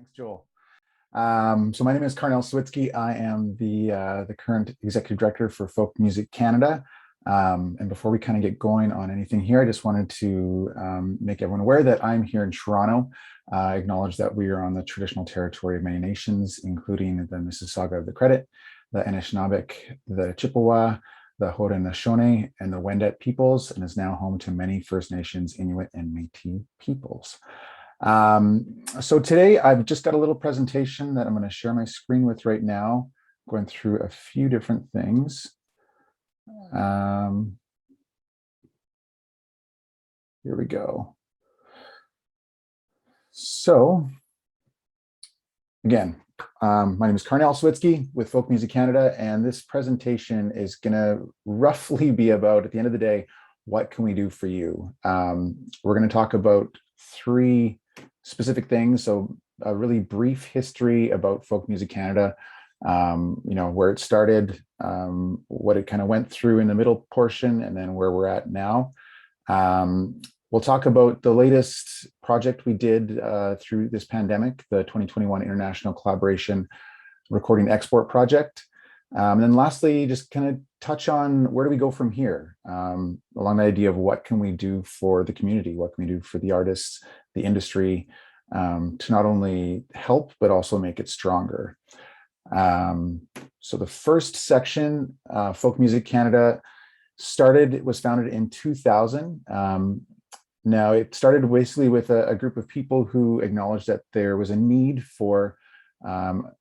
Thanks, Joel. So my name is Karrnnel Sawitsky. I am the current executive director for Folk Music Canada. And before we kind of get going on anything here, I just wanted to make everyone aware that I'm here in Toronto. I acknowledge that we are on the traditional territory of many nations, including the Mississauga of the Credit, the Anishinaabeg, the Chippewa, the Haudenosaunee, and the Wendat peoples, and is now home to many First Nations, Inuit, and Métis peoples. So today I've just got a little presentation that I'm going to share my screen with right now, going through a few different things. Here we go. So again, my name is Karrnnel Sawitsky with Folk Music Canada, and this presentation is going to roughly be about, at the end of the day, what can we do for you? We're going to talk about three specific things. So a really brief history about Folk Music Canada, where it started, what it kind of went through in the middle portion, and then where we're at now. We'll talk about the latest project we did through this pandemic, the 2021 International Collaboration Recording Export Project. And then lastly, just kind of touch on where do we go from here, along the idea of what can we do for the community, what can we do for the artists, the industry, to not only help, but also make it stronger. So the first section, Folk Music Canada, was founded in 2000. Now it started basically with a group of people who acknowledged that there was a need for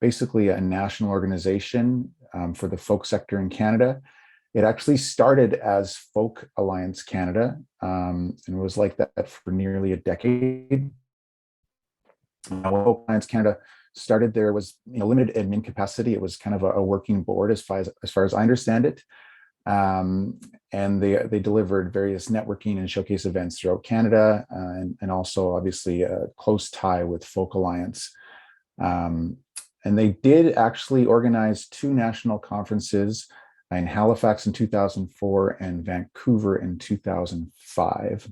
basically a national organization for the folk sector in Canada. It actually started as Folk Alliance Canada, and was like that for nearly a decade. When Folk Alliance Canada started, there was limited admin capacity. It was kind of a working board as far as I understand it. And they delivered various networking and showcase events throughout Canada, and also obviously a close tie with Folk Alliance. And they did actually organize two national conferences in Halifax in 2004 and Vancouver in 2005.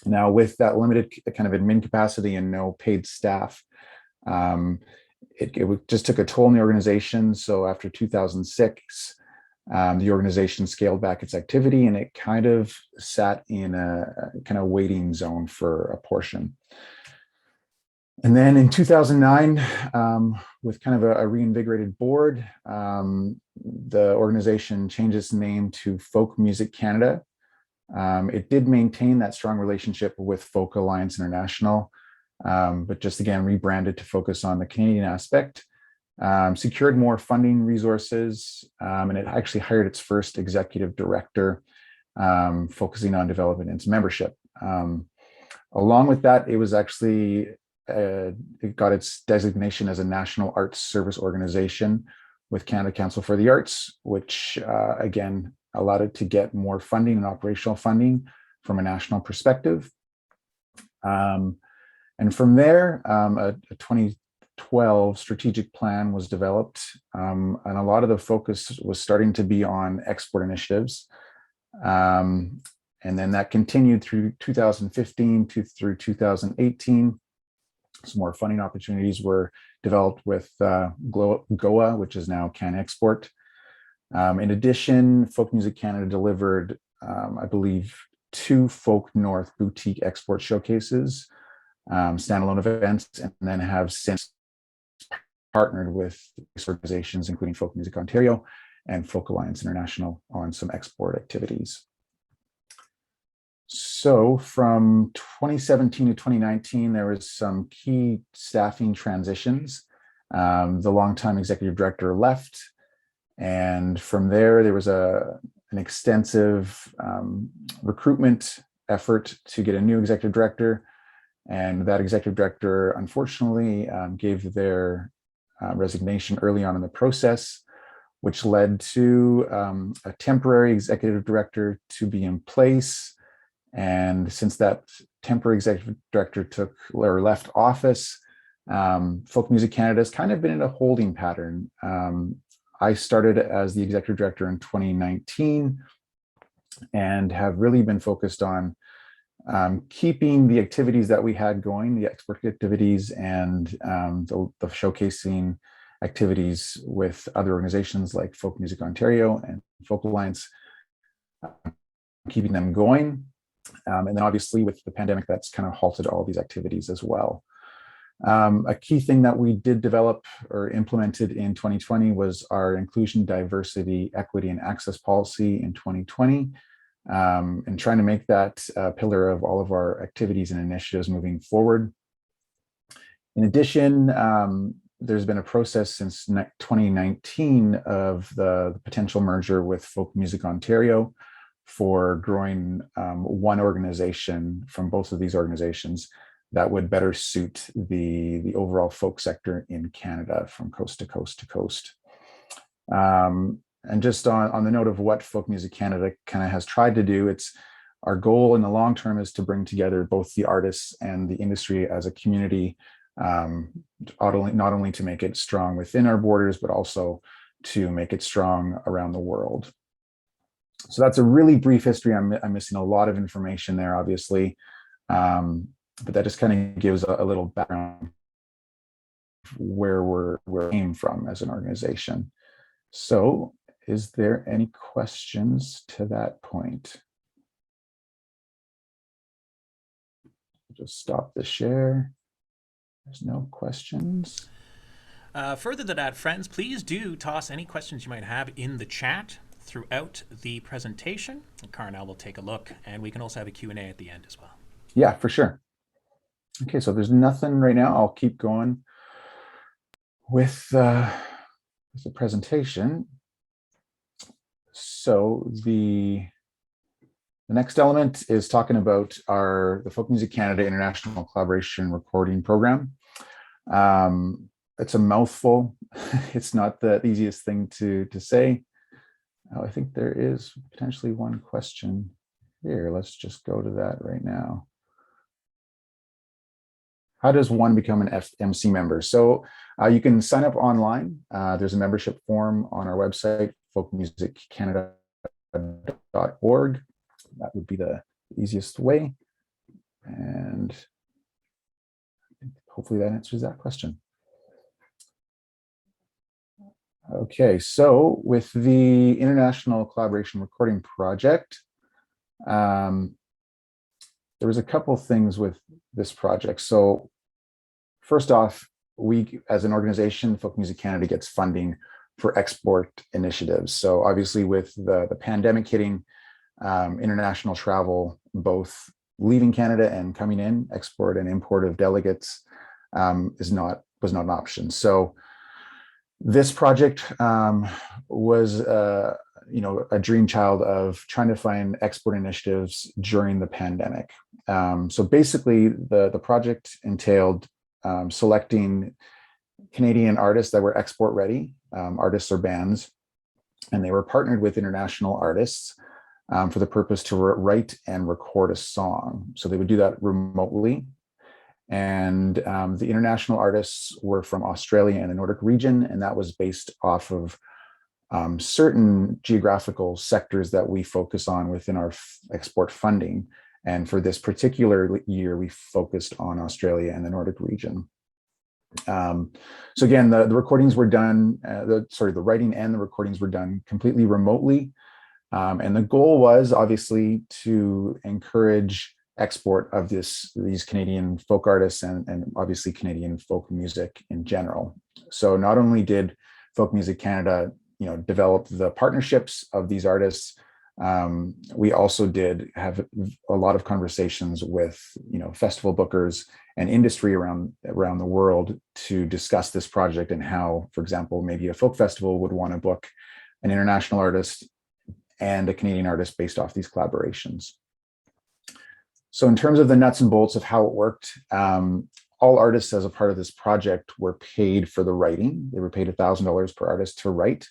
Now, with that limited kind of admin capacity and no paid staff, it just took a toll on the organization. So after 2006, the organization scaled back its activity, and it kind of sat in a kind of waiting zone for a portion. And then in 2009, with kind of a reinvigorated board, the organization changed its name to Folk Music Canada. It did maintain that strong relationship with Folk Alliance International, but just again rebranded to focus on the Canadian aspect, secured more funding resources, and it actually hired its first executive director, focusing on development and its membership. Along with that, it was actually it got its designation as a National Arts Service Organization with Canada Council for the Arts, which again allowed it to get more funding and operational funding from a national perspective. And from there, a 2012 strategic plan was developed, and a lot of the focus was starting to be on export initiatives. And then that continued through 2015 through 2018. Some more funding opportunities were developed with GOA, which is now Can Export. In addition, Folk Music Canada delivered, I believe, 2 Folk North boutique export showcases, standalone events, and then have since partnered with organizations, including Folk Music Ontario and Folk Alliance International, on some export activities. So from 2017 to 2019, there was some key staffing transitions. The longtime executive director left, and from there was an extensive recruitment effort to get a new executive director. And that executive director, unfortunately, gave their resignation early on in the process, which led to a temporary executive director to be in place. And since that temporary executive director left office, Folk Music Canada has kind of been in a holding pattern. I started as the executive director in 2019 and have really been focused on keeping the activities that we had going, the export activities and the showcasing activities with other organizations like Folk Music Ontario and Folk Alliance, keeping them going. And then obviously with the pandemic, that's kind of halted all these activities as well. A key thing that we did develop or implemented in 2020 was our inclusion, diversity, equity, and access policy in 2020, and trying to make that a pillar of all of our activities and initiatives moving forward. In addition, there's been a process since 2019 of the potential merger with Folk Music Ontario for growing one organization from both of these organizations that would better suit the overall folk sector in Canada from coast to coast to coast. And just on the note of what Folk Music Canada kind of has tried to do, it's our goal in the long term is to bring together both the artists and the industry as a community, not only to make it strong within our borders, but also to make it strong around the world. So that's a really brief history. I'm missing a lot of information there, obviously. But that just kind of gives a little background of where we came from as an organization. So is there any questions to that point? Just stop the share. There's no questions. Further to that, friends, please do toss any questions you might have in the chat throughout the presentation. Karrnnel will take a look, and we can also have a Q&A at the end as well. Yeah, for sure. Okay, so there's nothing right now. I'll keep going with the presentation. So the next element is talking about the Folk Music Canada International Collaboration Recording Program. It's a mouthful. It's not the easiest thing to say. Oh, I think there is potentially one question here. Let's just go to that right now. How does one become an FMC member? So you can sign up online. There's a membership form on our website, folkmusiccanada.org. That would be the easiest way. And hopefully that answers that question. Okay, so with the International Collaboration Recording Project, there was a couple things with this project. So first off, we as an organization, Folk Music Canada gets funding for export initiatives. So obviously with the pandemic hitting, international travel, both leaving Canada and coming in, export and import of delegates was not an option. So this project was a dream child of trying to find export initiatives during the pandemic. So basically the project entailed selecting Canadian artists that were export ready, artists or bands, and they were partnered with international artists for the purpose to write and record a song. So they would do that remotely. And the international artists were from Australia and the Nordic region, and that was based off of certain geographical sectors that we focus on within our export funding. And for this particular year, we focused on Australia and the Nordic region. So again, the recordings were done, the writing and the recordings were done completely remotely. And the goal was obviously to encourage export of these Canadian folk artists and obviously Canadian folk music in general. So not only did Folk Music Canada, develop the partnerships of these artists, we also did have a lot of conversations with, festival bookers and industry around the world to discuss this project and how, for example, maybe a folk festival would want to book an international artist and a Canadian artist based off these collaborations. So in terms of the nuts and bolts of how it worked, all artists as a part of this project were paid for the writing. They were paid $1,000 per artist to write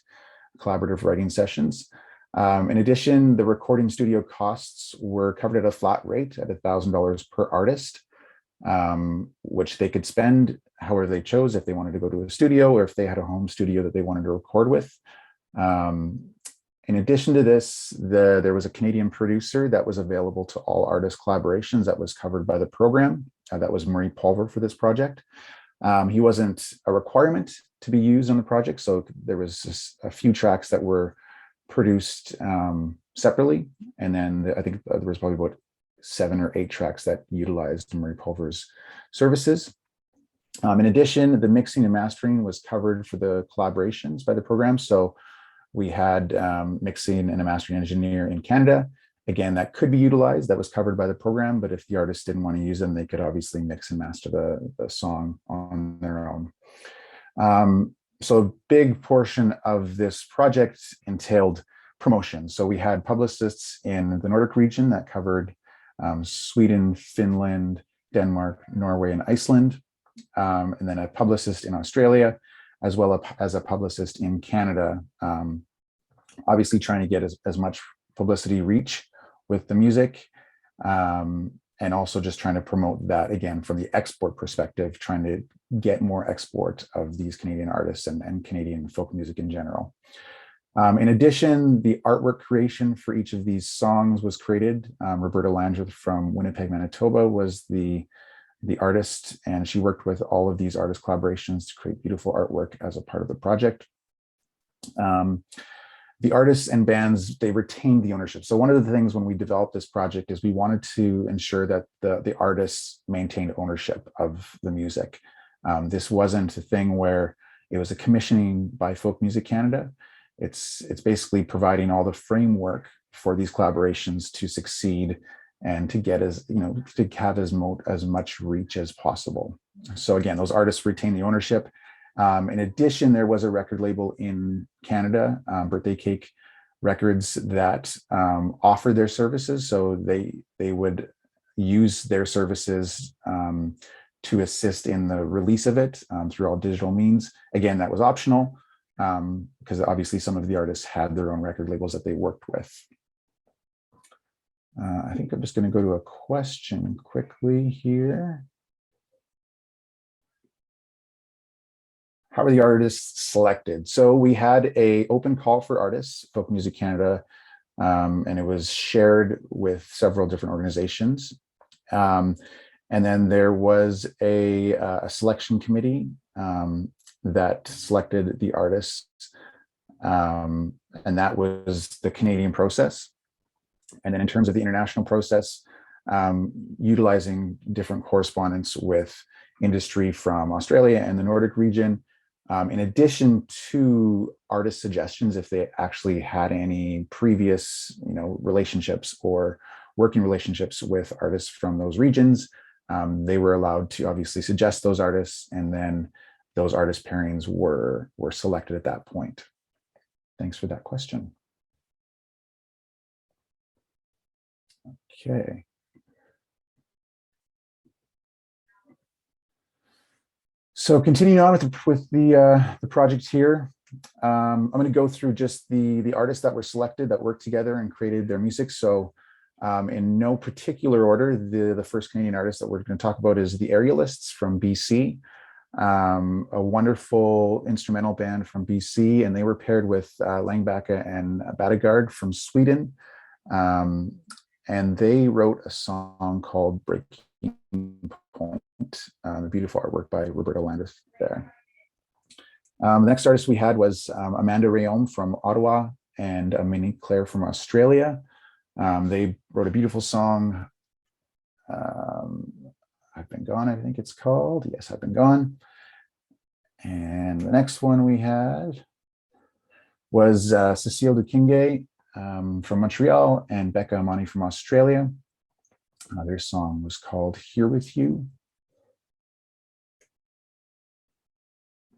collaborative writing sessions. In addition, the recording studio costs were covered at a flat rate at $1,000 per artist, which they could spend however they chose, if they wanted to go to a studio or if they had a home studio that they wanted to record with. In addition to this, there was a Canadian producer that was available to all artist collaborations that was covered by the program. That was Murray Pulver for this project. He wasn't a requirement to be used on the project, so there was just a few tracks that were produced separately, and then I think there was probably about 7 or 8 tracks that utilized Murray Pulver's services. In addition, the mixing and mastering was covered for the collaborations by the program. So we had mixing and a mastering engineer in Canada. Again, that could be utilized, that was covered by the program, but if the artist didn't want to use them, they could obviously mix and master the song on their own. So a big portion of this project entailed promotion. So we had publicists in the Nordic region that covered Sweden, Finland, Denmark, Norway, and Iceland, and then a publicist in Australia, as well as a publicist in Canada, obviously trying to get as much publicity reach with the music, and also just trying to promote that, again, from the export perspective, trying to get more export of these Canadian artists and Canadian folk music in general. In addition, the artwork creation for each of these songs was created. Roberta Landreth from Winnipeg, Manitoba was the artist, and she worked with all of these artist collaborations to create beautiful artwork as a part of the project. The artists and bands, they retained the ownership. So one of the things when we developed this project is we wanted to ensure that the artists maintained ownership of the music. This wasn't a thing where it was a commissioning by Folk Music Canada. It's basically providing all the framework for these collaborations to succeed and to get to have as much reach as possible. So again, those artists retain the ownership. In addition, there was a record label in Canada, Birthday Cake Records, that offered their services. So they would use their services to assist in the release of it through all digital means. Again, that was optional because obviously some of the artists had their own record labels that they worked with. I think I'm just going to go to a question quickly here. How are the artists selected? So we had an open call for artists, Folk Music Canada, and it was shared with several different organizations. And then there was a selection committee that selected the artists, and that was the Canadian process. And then in terms of the international process, utilizing different correspondence with industry from Australia and the Nordic region, in addition to artist suggestions, if they actually had any previous, relationships or working relationships with artists from those regions, they were allowed to obviously suggest those artists, and then those artist pairings were selected at that point. Thanks for that question. Okay. So continuing on with the project here, I'm going to go through just the artists that were selected that worked together and created their music. So in no particular order, the first Canadian artist that we're going to talk about is the Aerialists from BC, a wonderful instrumental band from BC, and they were paired with Langbacka and Badagard from Sweden. And they wrote a song called Breaking Point, a beautiful artwork by Roberta Landreth there. The next artist we had was Amanda Rayome from Ottawa and Monique Claire from Australia. They wrote a beautiful song, I've Been Gone, I think it's called. Yes, I've Been Gone. And the next one we had was Cecile Duquingue from Montreal and Becca Amani from Australia. Their song was called Here With You.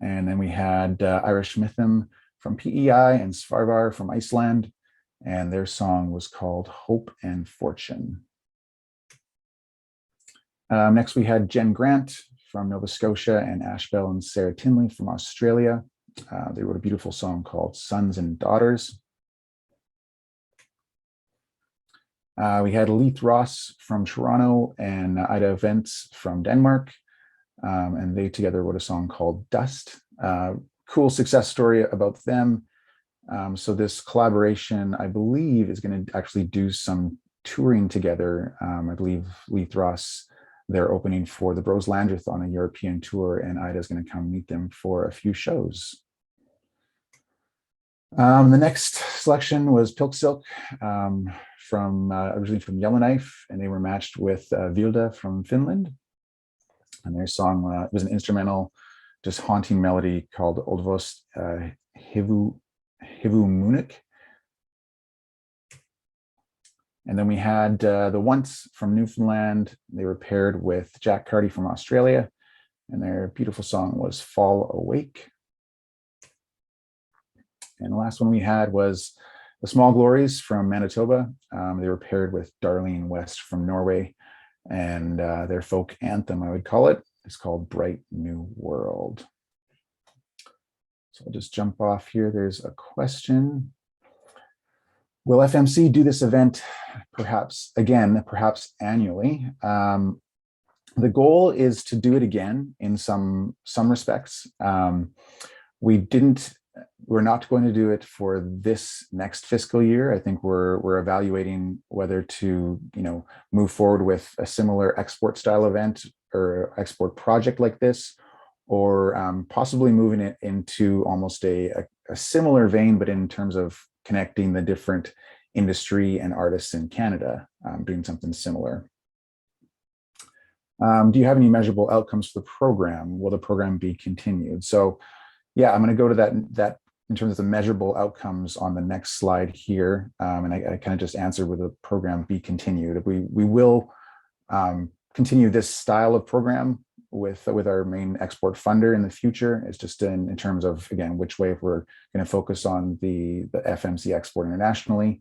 And then we had Irish Mitham from PEI and Svarvar from Iceland, and their song was called Hope and Fortune. Next we had Jen Grant from Nova Scotia and Ashbel and Sarah Tinley from Australia. They wrote a beautiful song called Sons and Daughters. We had Leith Ross from Toronto and Ida Vents from Denmark, and they together wrote a song called Dust. Cool success story about them. So this collaboration, I believe, is going to actually do some touring together. I believe Lee Thross, they're opening for the Bros Landreth on a European tour, and Ida's going to come meet them for a few shows. The next selection was Pilk Silk, from originally from Yellowknife, and they were matched with Vilda from Finland. And their song was an instrumental, just haunting melody called Oldvost Hivu Munich. And then we had the Once from Newfoundland. They were paired with Jack Carty from Australia, and their beautiful song was Fall Awake. And the last one we had was the Small Glories from Manitoba. They were paired with Darlene West from Norway, and their folk anthem, I would call it, is called Bright New World. So I'll just jump off here. There's a question. Will FMC do this event perhaps annually? The goal is to do it again in some respects. We're not going to do it for this next fiscal year. I think we're evaluating whether to, move forward with a similar export style event or export project like this, or possibly moving it into almost a similar vein, but in terms of connecting the different industry and artists in Canada, doing something similar. Do you have any measurable outcomes for the program? Will the program be continued? So yeah, I'm going to go to that in terms of the measurable outcomes on the next slide here. And I kind of just answered, will the program be continued? We will continue this style of program with our main export funder in the future. It's just in terms of, again, which way, if we're going to focus on the FMC export internationally,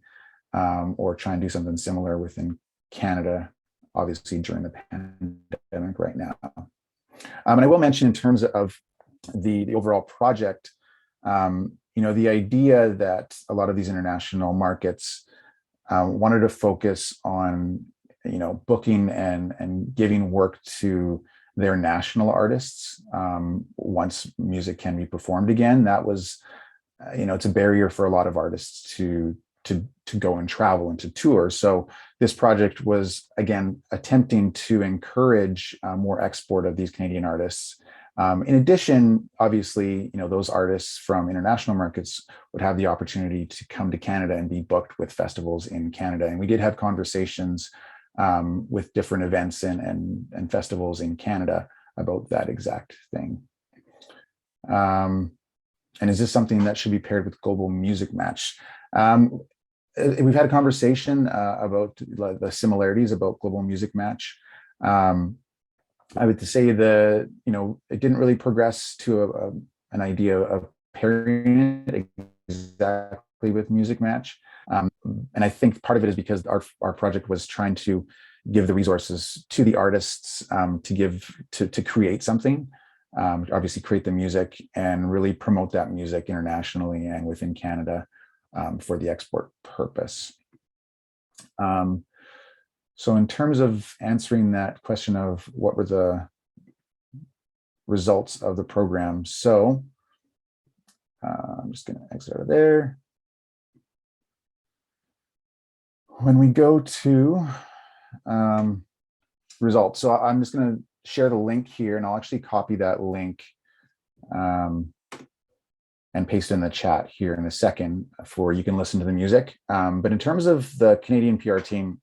or try and do something similar within Canada, obviously during the pandemic right now. And I will mention in terms of the overall project, the idea that a lot of these international markets wanted to focus on, booking and giving work to their national artists once music can be performed again. That was, it's a barrier for a lot of artists to go and travel and to tour. So this project was, again, attempting to encourage more export of these Canadian artists. In addition, obviously, those artists from international markets would have the opportunity to come to Canada and be booked with festivals in Canada. And we did have conversations with different events and festivals in Canada about that exact thing. And is this something that should be paired with Global Music Match? We've had a conversation about the similarities about Global Music Match. I would say it didn't really progress to an idea of pairing it exactly with Music Match. And I think part of it is because our project was trying to give the resources to the artists to create something, obviously create the music and really promote that music internationally and within Canada for the export purpose. So in terms of answering that question of what were the results of the program, so I'm just going to exit out of there. When we go to results, so I'm just going to share the link here, and I'll actually copy that link and paste it in the chat here in a second for you can listen to the music. But in terms of the Canadian PR team,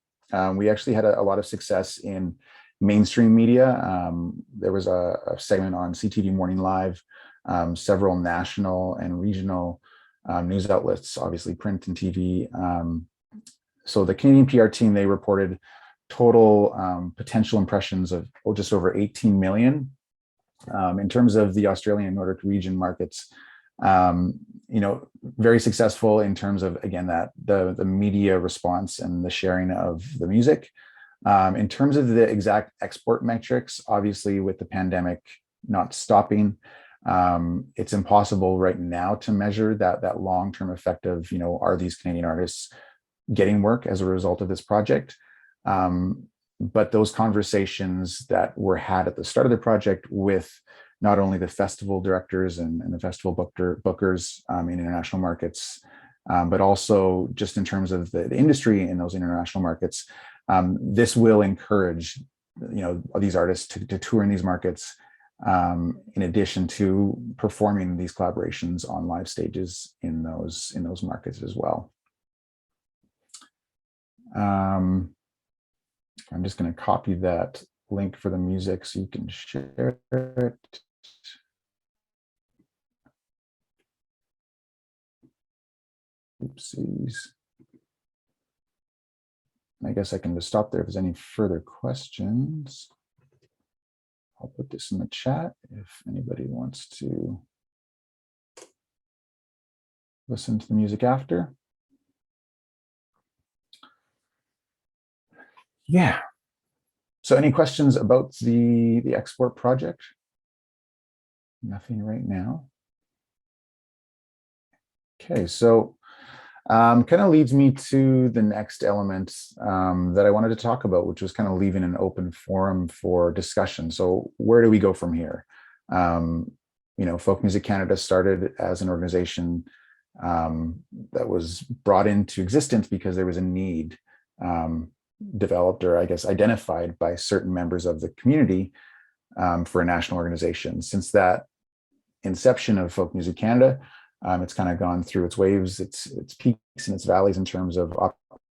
we actually had a lot of success in mainstream media. There was a segment on CTV Morning Live, several national and regional news outlets, obviously print and TV. So the Canadian PR team, they reported total potential impressions of just over 18 million. In terms of the Australian and Nordic region markets, very successful in terms of, again, that the media response and the sharing of the music. In terms of the exact export metrics, obviously with the pandemic not stopping, it's impossible right now to measure that long-term effect of, are these Canadian artists getting work as a result of this project? But those conversations that were had at the start of the project with not only the festival directors and the festival bookers in international markets, but also just in terms of the industry in those international markets. This will encourage, these artists to tour in these markets, in addition to performing these collaborations on live stages in those markets as well. I'm just going to copy that link for the music so you can share it. Oopsies. I guess I can just stop there if there's any further questions. I'll put this in the chat if anybody wants to listen to the music after. Yeah. So any questions about the export project? Nothing right now. Okay, so kind of leads me to the next element that I wanted to talk about, which was kind of leaving an open forum for discussion. So where do we go from here? Folk Music Canada started as an organization that was brought into existence because there was a need developed, or I guess identified by certain members of the community for a national organization. Since that inception of Folk Music Canada, it's kind of gone through its waves, its peaks and its valleys in terms of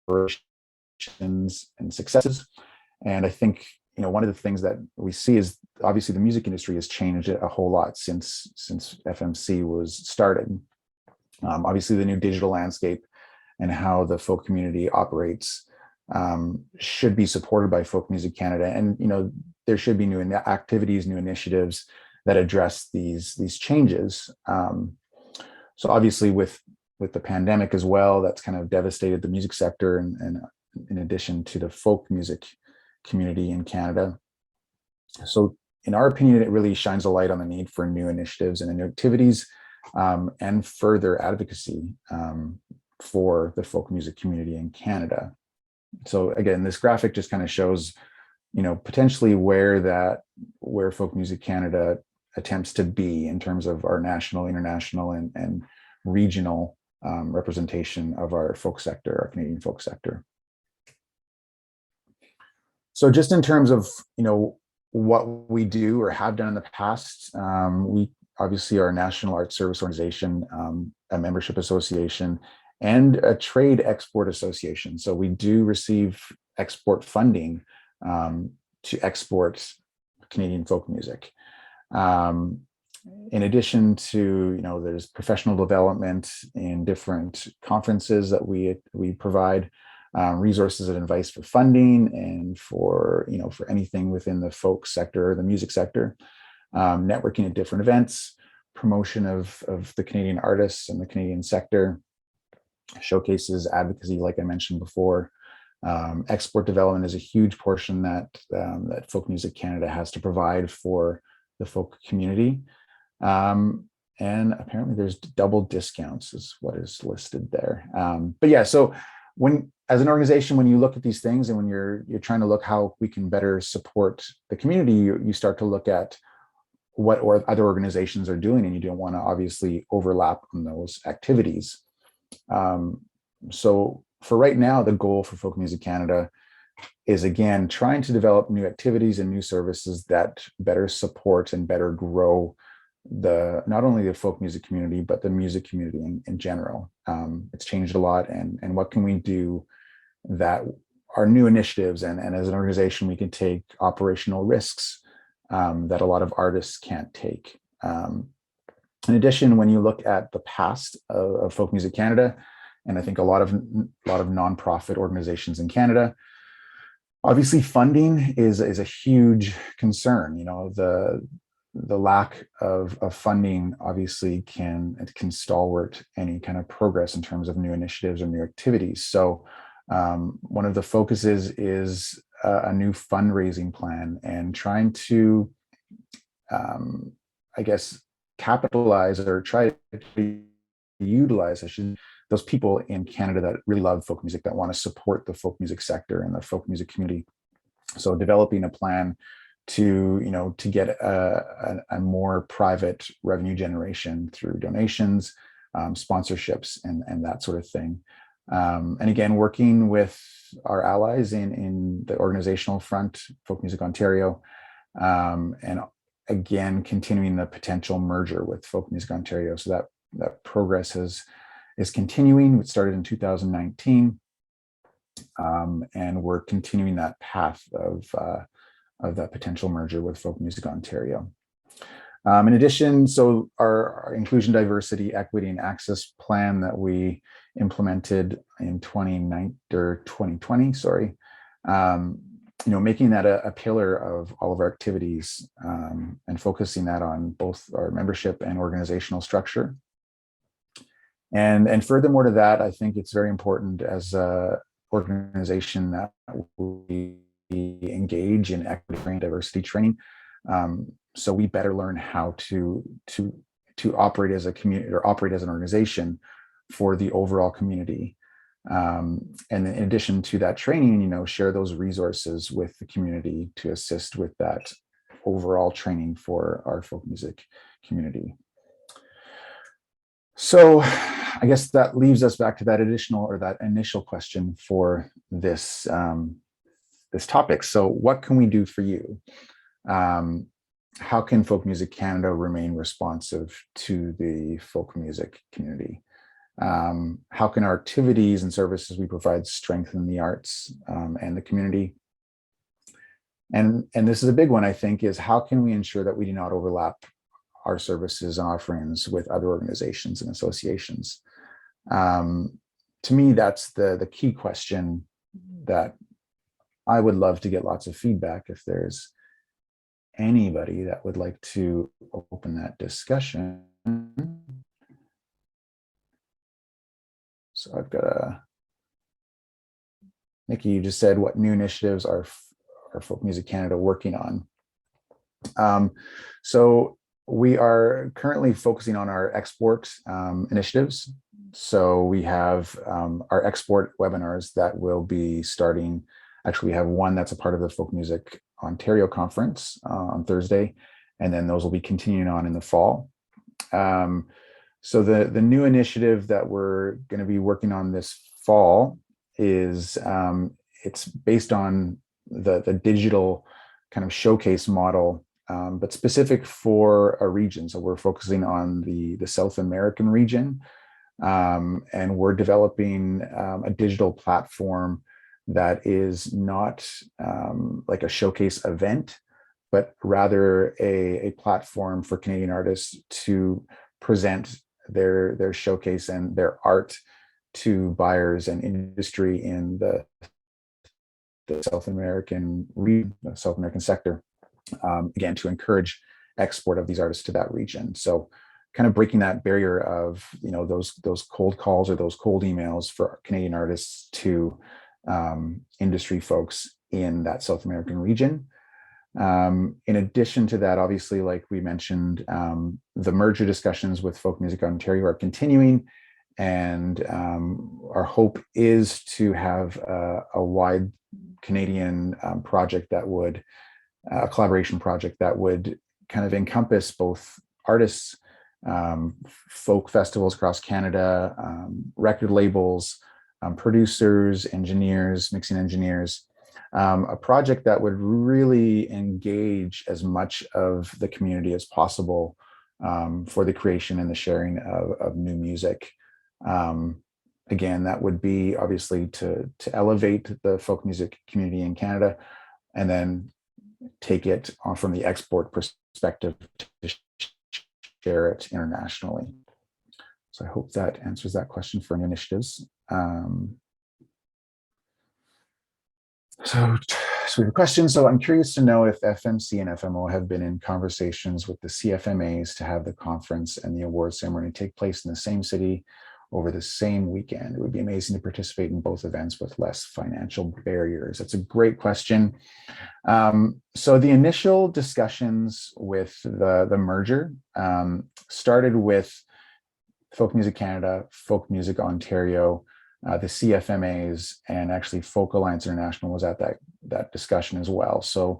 operations and successes. And I think, one of the things that we see is obviously the music industry has changed a whole lot since FMC was started. Obviously the new digital landscape and how the folk community operates should be supported by Folk Music Canada. And, there should be new activities, new initiatives that address these changes. So obviously with the pandemic as well, that's kind of devastated the music sector, and in addition to the folk music community in Canada. So in our opinion, it really shines a light on the need for new initiatives and new activities and further advocacy for the folk music community in Canada. So again, this graphic just kind of shows, potentially where Folk Music Canada attempts to be in terms of our national, international, and regional representation of our folk sector, our Canadian folk sector. So just in terms of, what we do or have done in the past, we obviously are a National Arts Service Organization, a membership association, and a trade export association. So we do receive export funding to export Canadian folk music. In addition to, there's professional development in different conferences that we provide, resources and advice for funding and for anything within the folk sector or the music sector, networking at different events, promotion of the Canadian artists and the Canadian sector, showcases, advocacy, like I mentioned before. Export development is a huge portion that Folk Music Canada has to provide for the folk community. And apparently there's double discounts is what is listed there. But yeah, so as an organization, when you look at these things and when you're trying to look how we can better support the community, you start to look at what other organizations are doing, and you don't want to obviously overlap on those activities. So for right now, the goal for Folk Music Canada is, again, trying to develop new activities and new services that better support and better grow not only the folk music community, but the music community in general. It's changed a lot, and what can we do that are new initiatives, and as an organization, we can take operational risks that a lot of artists can't take. In addition, when you look at the past of Folk Music Canada, and I think a lot of nonprofit organizations in Canada, obviously funding is a huge concern. The lack of funding obviously can stalwart any kind of progress in terms of new initiatives or new activities. So one of the focuses is a new fundraising plan and trying to, I guess, capitalize or try to utilize those people in Canada that really love folk music, that want to support the folk music sector and the folk music community. So developing a plan to get a more private revenue generation through donations, sponsorships, and that sort of thing. And again, working with our allies in the organizational front, Folk Music Ontario, and again, continuing the potential merger with Folk Music Ontario. So that progress is continuing. It started in 2019, and we're continuing that path of that potential merger with Folk Music Ontario. In addition, so our inclusion, diversity, equity, and access plan that we implemented in 2020, making that a pillar of all of our activities, and focusing that on both our membership and organizational structure. And furthermore to that, I think it's very important as an organization that we engage in equity and diversity training, so we better learn how to operate as a community or operate as an organization for the overall community. And in addition to that training, share those resources with the community to assist with that overall training for our folk music community. So I guess that leaves us back to that initial question for this this topic. So what can we do for you? How can Folk Music Canada remain responsive to the folk music community? How can our activities and services we provide strengthen the arts and the community? And this is a big one, I think, is how can we ensure that we do not overlap our services and offerings with other organizations and associations? To me, that's the key question that I would love to get lots of feedback if there's anybody that would like to open that discussion. So I've got Nikki, you just said what new initiatives are Folk Music Canada working on? So we are currently focusing on our export initiatives. So we have our export webinars that will be starting. Actually, we have one that's a part of the Folk Music Ontario conference on Thursday, and then those will be continuing on in the fall. So the new initiative that we're going to be working on this fall is it's based on the digital kind of showcase model, but specific for a region. So we're focusing on the South American region, and we're developing a digital platform that is not like a showcase event, but rather a platform for Canadian artists to present their showcase and their art to buyers and industry in the South American region, the South American sector, again, to encourage export of these artists to that region. So kind of breaking that barrier of those cold calls or those cold emails for Canadian artists to industry folks in that South American region. In addition to that, obviously, like we mentioned, the merger discussions with Folk Music Ontario are continuing, and our hope is to have a wide Canadian project that would, a collaboration project that would kind of encompass both artists, folk festivals across Canada, record labels, producers, engineers, mixing engineers, a project that would really engage as much of the community as possible for the creation and the sharing of new music. Again, that would be obviously to elevate the folk music community in Canada, and then take it on from the export perspective to share it internationally. So I hope that answers that question for new initiatives. So we have a question. So I'm curious to know if FMC and FMO have been in conversations with the CFMAs to have the conference and the award ceremony take place in the same city over the same weekend. It would be amazing to participate in both events with less financial barriers. That's a great question. So the initial discussions with the merger started with Folk Music Canada, Folk Music Ontario, the CFMAs, and actually Folk Alliance International was at that discussion as well. So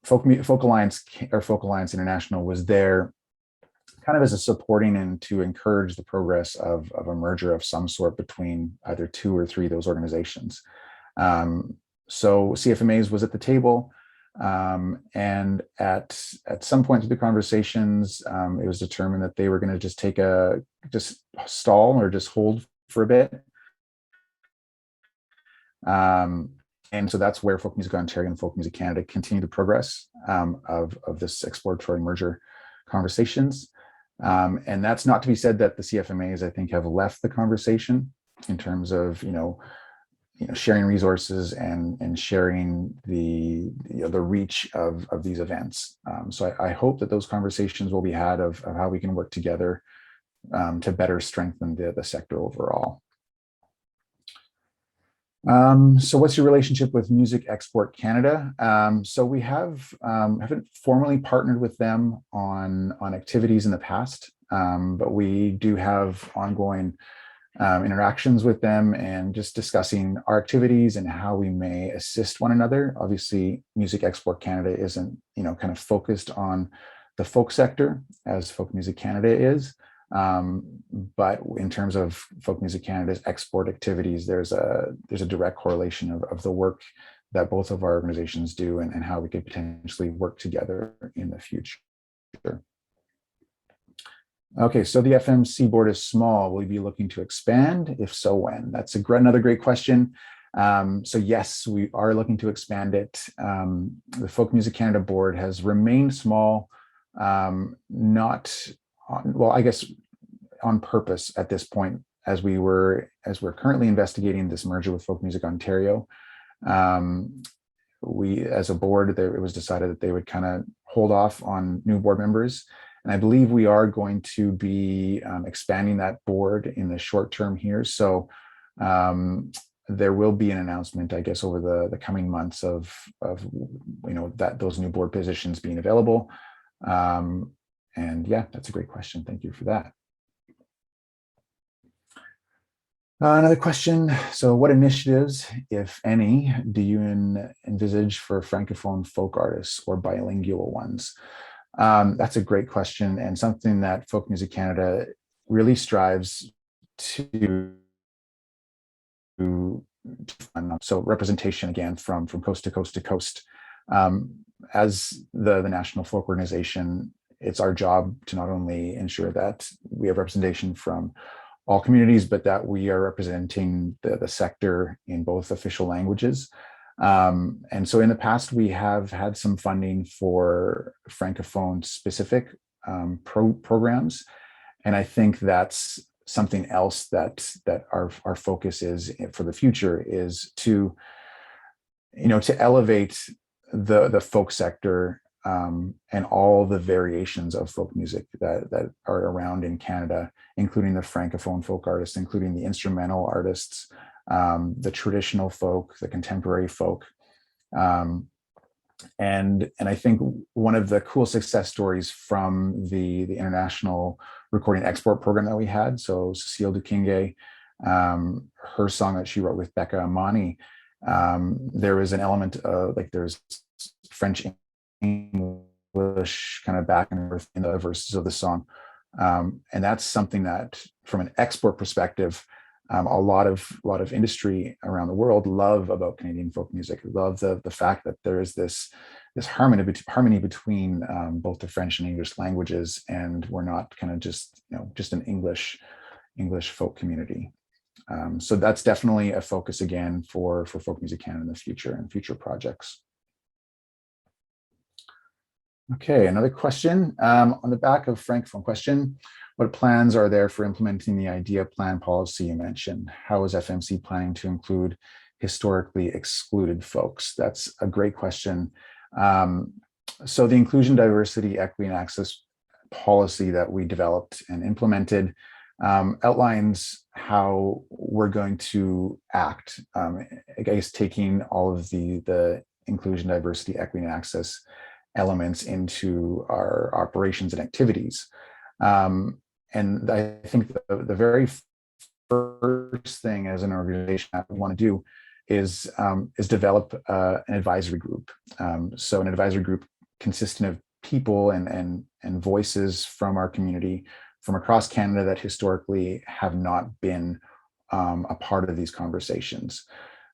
Folk Alliance or Folk Alliance International was there kind of as a supporting and to encourage the progress of a merger of some sort between either two or three of those organizations. So CFMAs was at the table, and at some point through the conversations, it was determined that they were going to just stall or just hold for a bit. And so that's where Folk Music Ontario and Folk Music Canada continue the progress of this exploratory merger conversations. And that's not to be said that the CFMAs, I think, have left the conversation in terms of sharing resources and sharing the reach of these events. So I hope that those conversations will be had of how we can work together to better strengthen the sector overall. So what's your relationship with Music Export Canada? So we haven't formally partnered with them on activities in the past, but we do have ongoing interactions with them and just discussing our activities and how we may assist one another. Obviously, Music Export Canada isn't kind of focused on the folk sector as Folk Music Canada is. But in terms of Folk Music Canada's export activities, there's a direct correlation of the work that both of our organizations do and how we could potentially work together in the future. Okay, so the FMC board is small. Will you be looking to expand? If so, when? That's another great question. So yes, we are looking to expand it. The Folk Music Canada board has remained small, I guess on purpose at this point, as we're currently investigating this merger with Folk Music Ontario. We, as a board, it was decided that they would kind of hold off on new board members. And I believe we are going to be expanding that board in the short term here. So there will be an announcement, I guess, over the coming months of that those new board positions being available. And yeah, that's a great question. Thank you for that. Another question. So what initiatives, if any, do you envisage for francophone folk artists or bilingual ones? That's a great question, and something that Folk Music Canada really strives to so representation again from coast to coast to coast. As the national folk organization, it's our job to not only ensure that we have representation from all communities, but that we are representing the sector in both official languages. And so in the past, we have had some funding for francophone specific programs. And I think that's something else that our focus is for the future, is to elevate the folk sector and all the variations of folk music that are around in Canada, including the francophone folk artists, including the instrumental artists, the traditional folk, the contemporary folk. And I think one of the cool success stories from the international recording export program that we had, so Cecile Dukinge, her song that she wrote with Becca Amani, there was an element of there's French, English kind of back and forth in the verses of the song. And that's something that from an export perspective, a lot of industry around the world love about Canadian folk music, love the fact that there is this harmony between both the French and English languages, and we're not kind of just an English folk community. So that's definitely a focus again for Folk Music Canada in the future and future projects. Okay, another question on the back of Francophone question. What plans are there for implementing the idea plan policy you mentioned? How is FMC planning to include historically excluded folks? That's a great question. So the inclusion, diversity, equity, and access policy that we developed and implemented outlines how we're going to act, I guess, taking all of the inclusion, diversity, equity, and access elements into our operations and activities. And I think the very first thing as an organization that we want to do is develop an advisory group. So an advisory group consisting of people and voices from our community from across Canada that historically have not been a part of these conversations.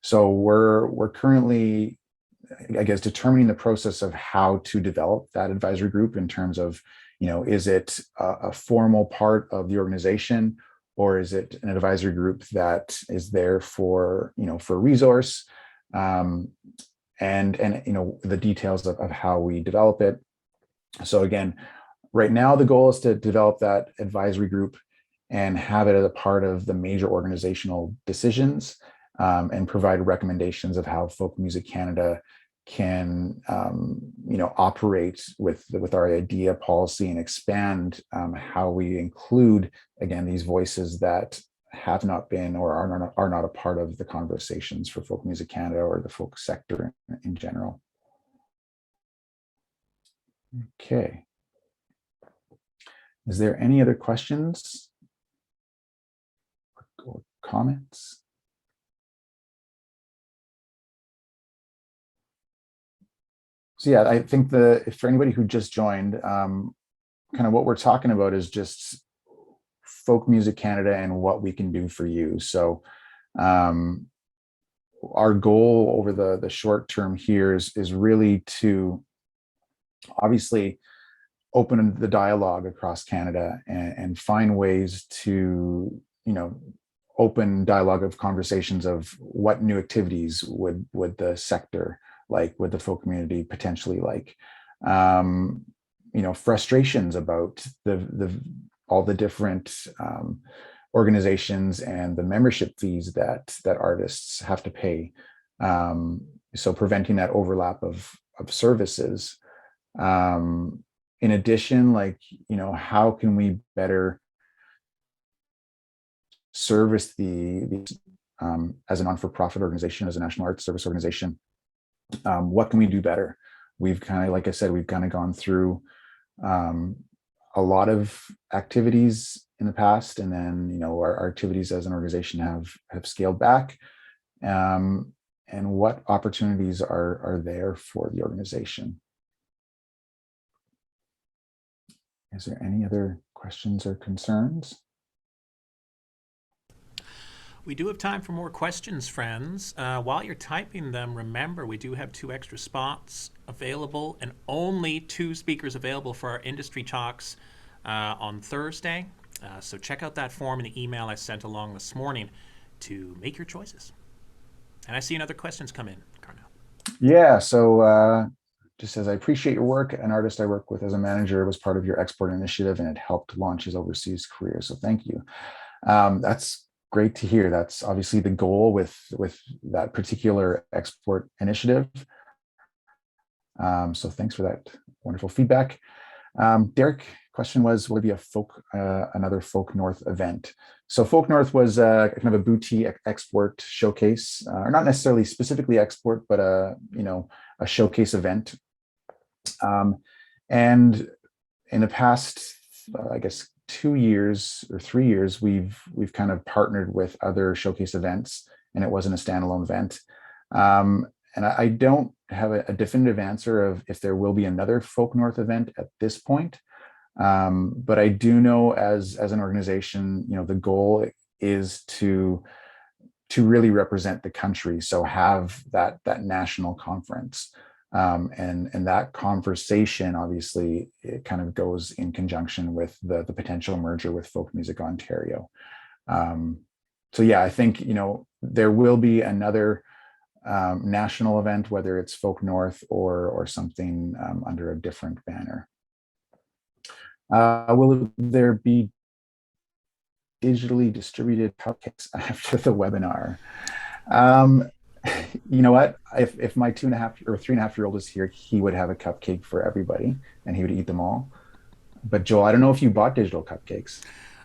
So we're currently, I guess, determining the process of how to develop that advisory group in terms of, is it a formal part of the organization, or is it an advisory group that is there for, for resource, and the details of how we develop it. So again, right now the goal is to develop that advisory group and have it as a part of the major organizational decisions, and provide recommendations of how Folk Music Canada can operate with our idea policy and expand how we include, again, these voices that have not been or are not a part of the conversations for Folk Music Canada or the folk sector in general. Okay. Is there any other questions or comments? So yeah, I think if for anybody who just joined, kind of what we're talking about is just Folk Music Canada and what we can do for you. So our goal over the short term here is really to obviously open the dialogue across Canada and find ways to, open dialogue of conversations of what new activities would the sector like, would the folk community potentially like, frustrations about all the different organizations and the membership fees that artists have to pay. So preventing that overlap of services. In addition, how can we better service as a non-for-profit organization, as a national arts service organization? What can we do better? We've kind of, like I said, we've kind of gone through a lot of activities in the past, and then our activities as an organization have scaled back. And what opportunities are there for the organization? Is there any other questions or concerns? We do have time for more questions, friends. While you're typing them, remember we do have 2 extra spots available and only 2 speakers available for our industry talks on Thursday. So check out that form in the email I sent along this morning to make your choices. And I see another questions come in, Karrnnel. Yeah, so just says, I appreciate your work. An artist I work with as a manager was part of your export initiative, and it helped launch his overseas career. So thank you. That's great to hear. That's obviously the goal with that particular export initiative. So thanks for that wonderful feedback. Derek, question was, will there be another Folk North event? So Folk North was kind of a boutique export showcase, or not necessarily specifically export, but a showcase event. And in the past, I guess 2 years or 3 years, we've kind of partnered with other showcase events, and it wasn't a standalone event. And I don't have a definitive answer of if there will be another Folk North event at this point. But I do know as an organization, the goal is to really represent the country. So have that national conference. And that conversation, obviously, it kind of goes in conjunction with the potential merger with Folk Music Ontario. So yeah, I think, there will be another national event, whether it's Folk North or something under a different banner. Will there be digitally distributed cupcakes after the webinar? You know what? If my 2.5 or 3.5-year-old was here, he would have a cupcake for everybody, and he would eat them all. But Joel, I don't know if you bought digital cupcakes.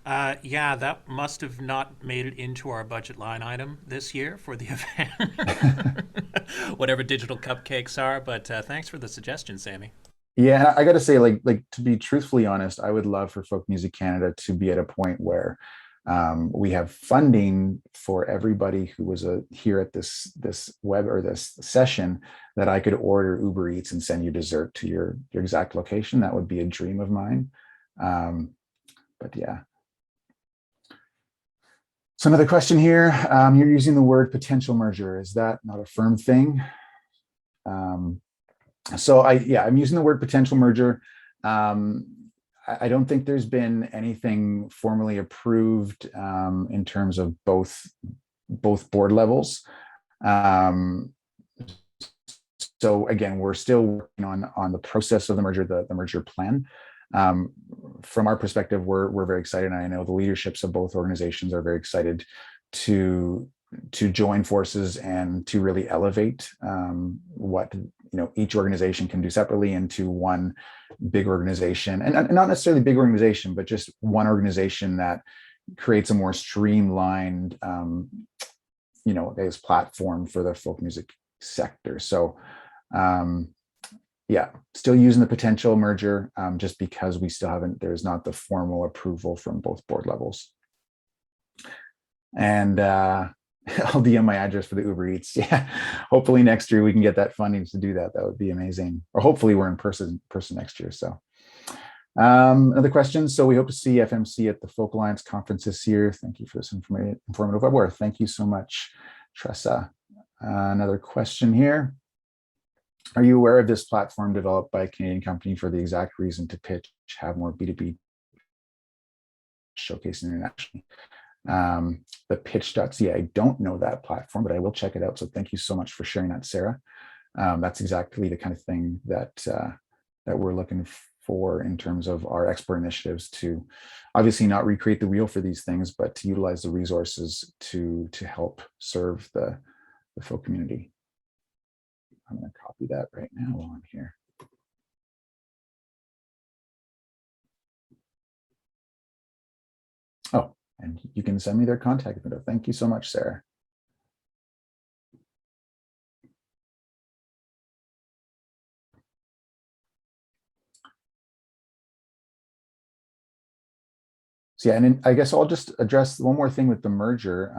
Yeah, that must have not made it into our budget line item this year for the event. Whatever digital cupcakes are, but thanks for the suggestion, Sammy. Yeah, I got to say, like to be truthfully honest, I would love for Folk Music Canada to be at a point where We have funding for everybody who was here at this web or this session that I could order Uber Eats and send you dessert to your exact location. That would be a dream of mine. But yeah. So another question here, you're using the word potential merger. Is that not a firm thing? So I'm using the word potential merger. I don't think there's been anything formally approved in terms of both board levels. So again, we're still working on the process of the merger, the merger plan. From our perspective, we're very excited, and I know the leaderships of both organizations are very excited to join forces and to really elevate what each organization can do separately into one big organization, and not necessarily big organization, but just one organization that creates a more streamlined platform for the folk music sector. So still using the potential merger, just because we still there's not the formal approval from both board levels. And I'll DM my address for the Uber Eats. Yeah, hopefully next year we can get that funding to do that. That would be amazing. Or hopefully we're in person next year. So another question. So we hope to see FMC at the Folk Alliance conference this year. Thank you for this informative webinar. Thank you so much, Tressa. Another question here. Are you aware of this platform developed by a Canadian company for the exact reason to pitch, have more B2B showcase internationally? The pitch.ca, I don't know that platform, but I will check it out. So thank you so much for sharing that, Sarah. That's exactly the kind of thing that we're looking for in terms of our export initiatives, to obviously not recreate the wheel for these things, but to utilize the resources to help serve the folk community. I'm going to copy that right now while I'm here. Oh, and you can send me their contact info. Thank you so much, Sarah. So yeah, and I guess I'll just address one more thing with the merger.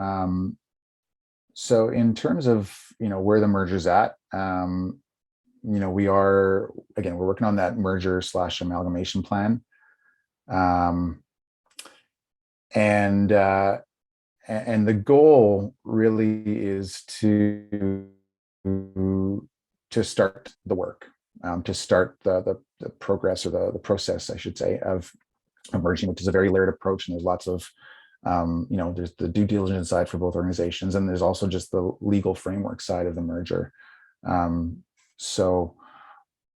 So in terms of where the merger's at, we are, again, we're working on that merger / amalgamation plan. And the goal really is to start the work, to start the progress, or the process, I should say, of merging, which is a very layered approach. And there's lots of, there's the due diligence side for both organizations, and there's also just the legal framework side of the merger. So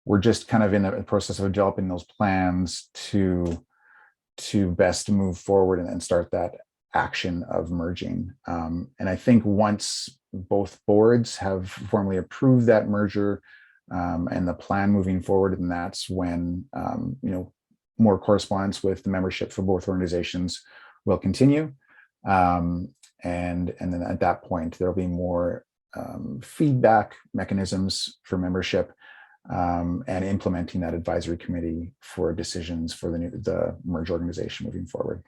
we're just kind of in the process of developing those plans to best move forward and start that action of merging. And I think once both boards have formally approved that merger and the plan moving forward, and that's when more correspondence with the membership for both organizations will continue. And then at that point, there'll be more feedback mechanisms for membership, and implementing that advisory committee for decisions for the merge organization moving forward.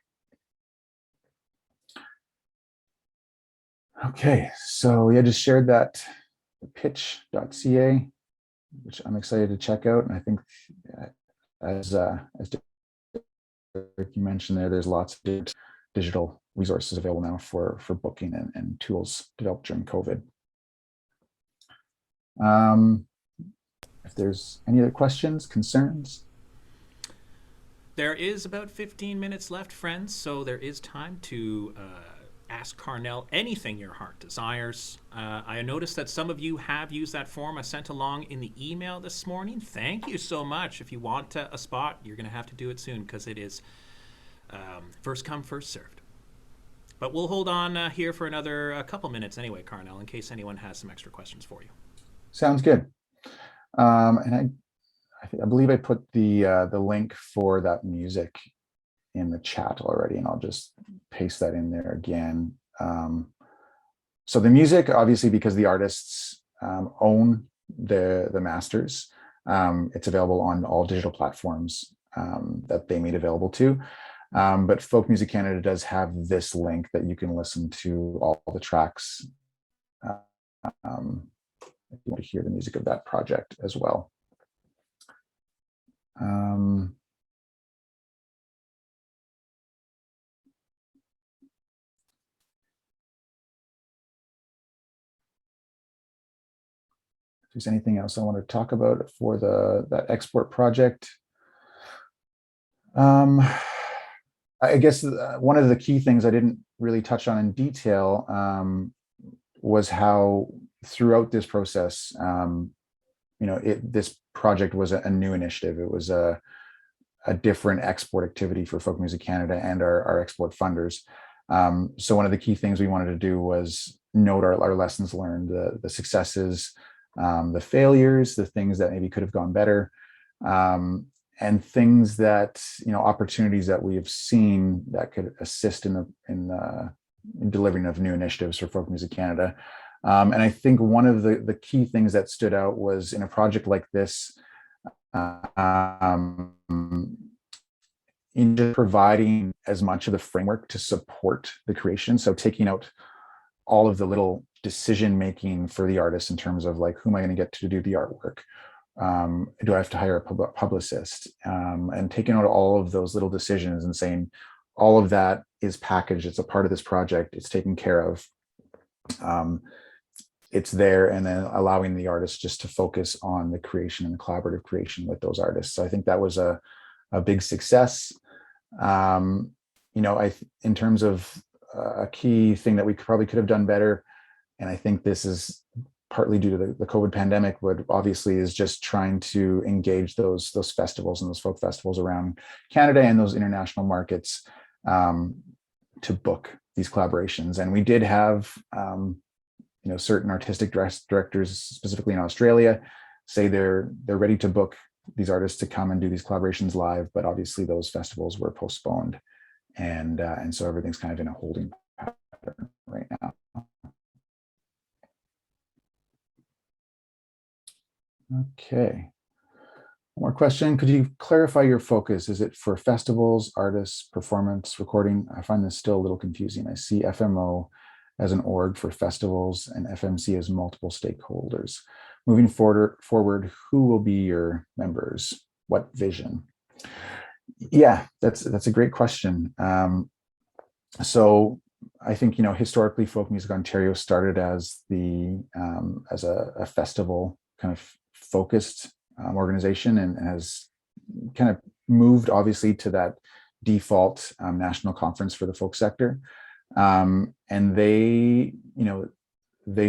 Okay, so yeah, just shared that pitch.ca, which I'm excited to check out. And I think as you mentioned there's lots of digital resources available now for booking and tools developed during COVID. If there's any other questions, concerns? There is about 15 minutes left, friends, so there is time to ask Karrnnel anything your heart desires. I noticed that some of you have used that form I sent along in the email this morning. Thank you so much. If you want a spot, you're going to have to do it soon, because it is first come, first served. But we'll hold on here for another couple minutes anyway, Karrnnel, in case anyone has some extra questions for you. Sounds good. And I believe I put the link for that music in the chat already, and I'll just paste that in there again. So the music, obviously, because the artists own the masters, it's available on all digital platforms that they made available to. But Folk Music Canada does have this link that you can listen to all the tracks if you want to hear the music of that project as well. If there's anything else I want to talk about for that export project, I guess one of the key things I didn't really touch on in detail was how throughout this process, this project was a new initiative. It was a different export activity for Folk Music Canada and our export funders. So one of the key things we wanted to do was note our lessons learned, the successes, the failures, the things that maybe could have gone better, and things that, opportunities that we have seen that could assist in delivering of new initiatives for Folk Music Canada. And I think one of the key things that stood out was in a project like this, in just providing as much of the framework to support the creation. So taking out all of the little decision making for the artist in terms of like, who am I going to get to do the artwork? Do I have to hire a publicist? And taking out all of those little decisions and saying all of that is packaged. It's a part of this project. It's taken care of. It's there, and then allowing the artist just to focus on the creation and the collaborative creation with those artists. So I think that was a big success. In terms of a key thing that we probably could have done better, and I think this is partly due to the COVID pandemic, but obviously is just trying to engage those festivals and those folk festivals around Canada and those international markets to book these collaborations. And we did have certain artistic directors, specifically in Australia, say they're ready to book these artists to come and do these collaborations live, but obviously those festivals were postponed, and so everything's kind of in a holding pattern right now. Okay. One more question. Could you clarify your focus? Is it for festivals, artists, performance, recording? I find this still a little confusing. I see FMO as an org for festivals and FMC as multiple stakeholders. Moving forward, who will be your members? What vision? Yeah, that's a great question. So I think, historically, Folk Music Ontario started as a festival kind of focused organization, and has kind of moved obviously to that default national conference for the folk sector. And they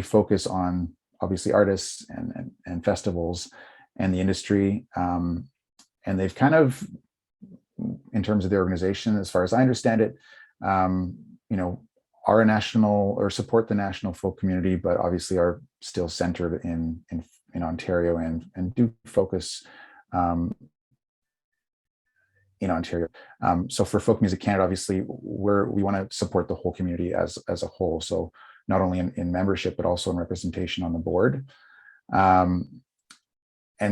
focus on obviously artists and festivals and the industry. And they've kind of, in terms of the organization, as far as I understand it, are a national, or support the national folk community, but obviously are still centered in Ontario and do focus in Ontario. So for Folk Music Canada, obviously we want to support the whole community as a whole. So not only in membership, but also in representation on the board. And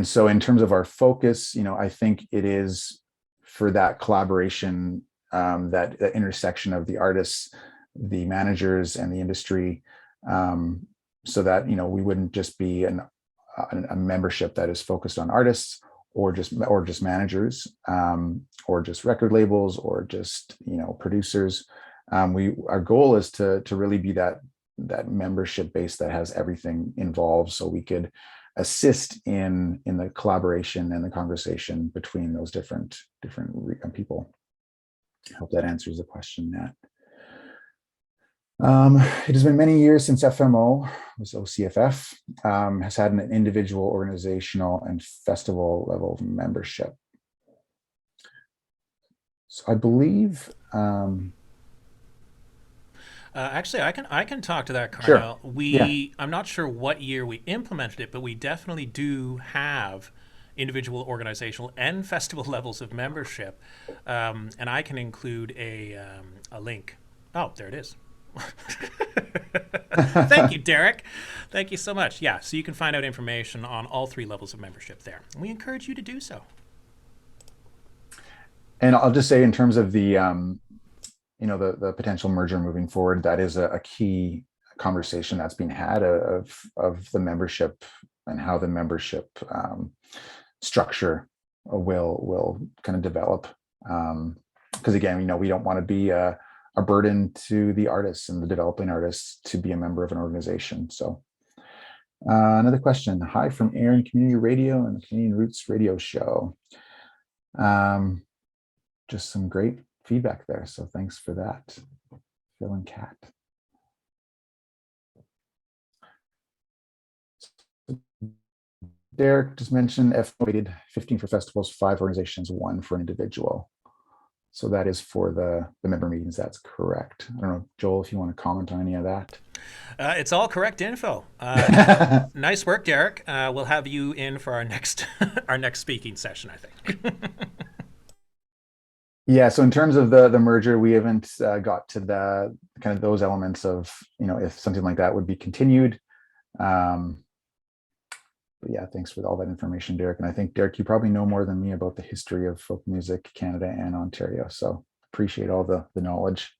so in terms of our focus, I think it is for that collaboration, that intersection of the artists, the managers, and the industry, so that we wouldn't just be a membership that is focused on artists, or just managers, or just record labels, or just producers. Our goal is to really be that membership base that has everything involved, so we could assist in the collaboration and the conversation between those different people. I hope that answers the question, Nat. It has been many years since FMO, this OCFF, has had an individual, organizational, and festival level membership. So I believe. Actually, I can talk to that, Sure. Karrnnel. I'm not sure what year we implemented it, but we definitely do have individual, organizational, and festival levels of membership, and I can include a link. Oh, there it is. Thank you, Derek. Thank you so much. Yeah, so you can find out information on all 3 levels of membership there. And we encourage you to do so. And I'll just say in terms of the potential merger moving forward, that is a key conversation that's being had of the membership and how the membership structure will kind of develop. Because again, we don't want to be a burden to the artists and the developing artists to be a member of an organization. So another question. Hi from Aaron Community Radio and the Canadian Roots Radio Show. Just some great feedback there. So thanks for that, Phil and Kat. Derek just mentioned FMC 15 for festivals, 5 organizations, 1 for an individual. So that is for the member meetings. That's correct. I don't know, Joel, if you want to comment on any of that. It's all correct info. Nice work, Derek. We'll have you in for our next our next speaking session, I think. Yeah, so in terms of the merger, we haven't got to the kind of those elements of, if something like that would be continued. But yeah, thanks for all that information, Derek. And I think, Derek, you probably know more than me about the history of folk music, Canada and Ontario. So appreciate all the knowledge.